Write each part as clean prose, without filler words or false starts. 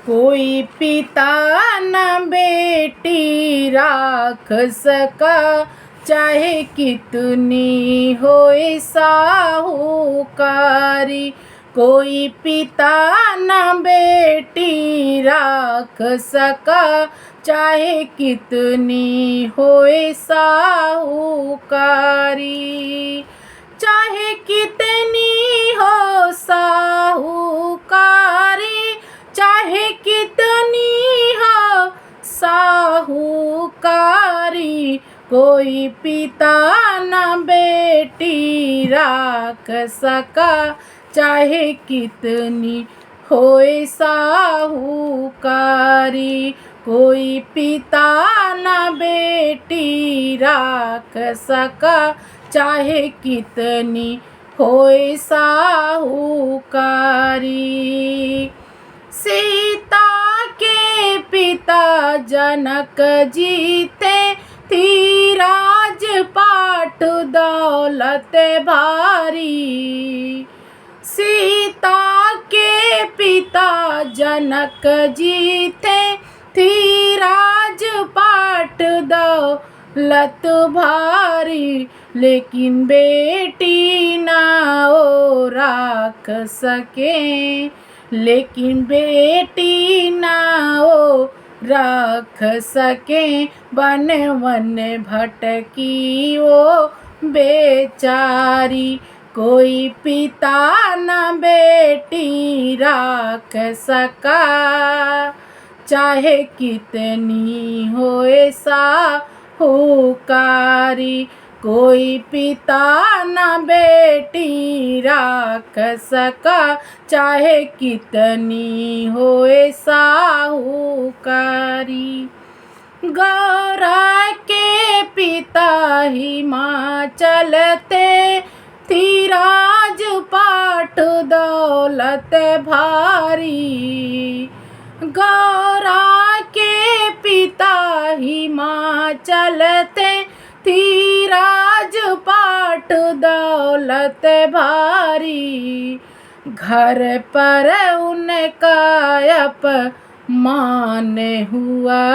कोई पिता न बेटी राख सका, चाहे कितनी होए साहूकारी। कोई पिता न बेटी राख सका, चाहे कितनी होए साहूकारी। चाहे कितनी हो साहूकारी, चाहे कितनी हो साहूकारी। कोई पिता न बेटी राख सका, चाहे कितनी होए साहूकारी। कोई पिता न बेटी राख सका, चाहे कितनी होए साहूकारी। सीता के पिता जनक जी थे, थी राजपाट दौलत भारी। सीता के पिता जनक जी थे, थी राजपाट दौलत भारी। लेकिन बेटी ना ओ राख सके, लेकिन बेटी ना ओ राख सके। वन वन भटकी वो बेचारी। कोई पिता न बेटी राख सका, चाहे कितनी होए साहूकारी। कोई पिता न बेटी राख सका, चाहे कितनी होए साहूकारी। गौरा के पिता हिमाचल थे, थी राजपाट दौलत भारी। गौरा के पिता हिमाचल थे, थी राजपाट दौलत भारी। घर पर उनका अपमान हुआ,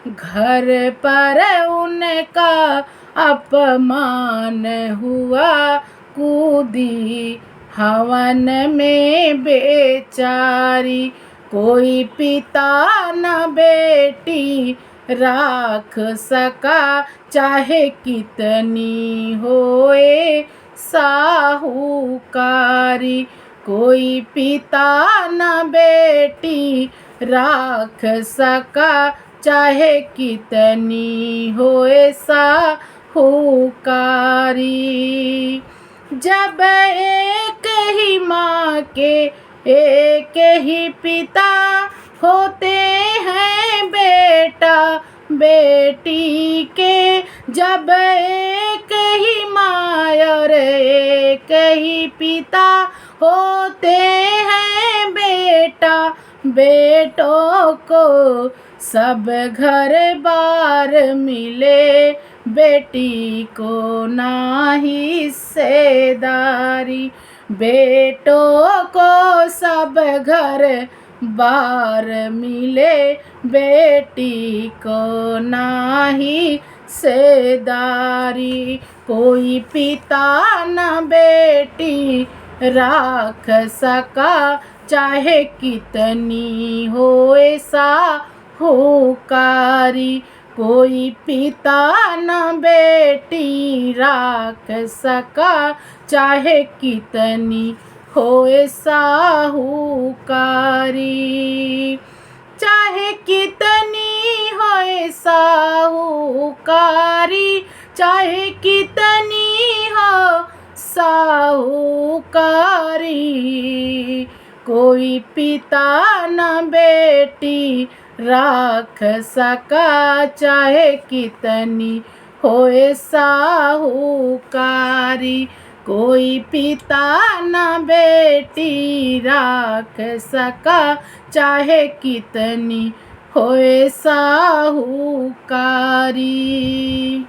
घर पर उनका अपमान हुआ। कूदी हवन में बेचारी। कोई पिता न बेटी राख सका, चाहे कितनी होए साहूकारी। कोई पिता न बेटी राख सका, चाहे कितनी होए साहूकारी। जब एक ही माँ के एक ही पिता होते हैं बेटा बेटी के। जब एक ही माँ और एक ही पिता होते हैं बेटा बेटों को, सब घर बार मिले, बेटी को ना हिस्सेदारी। बेटों को सब घर बार मिले, बेटी को ना हिस्सेदारी। कोई पिता न बेटी राख सका, चाहे कितनी होए साहूकारी। कोई पिता न बेटी राख सका, चाहे कितनी होए साहूकारी। चाहे कितनी होए साहूकारी, चाहे कितनी हो साहूकारी। कोई पिता न बेटी राख सका, चाहे कितनी होए साहूकारी। कोई पिता न बेटी राख सका, चाहे कितनी होए साहूकारी।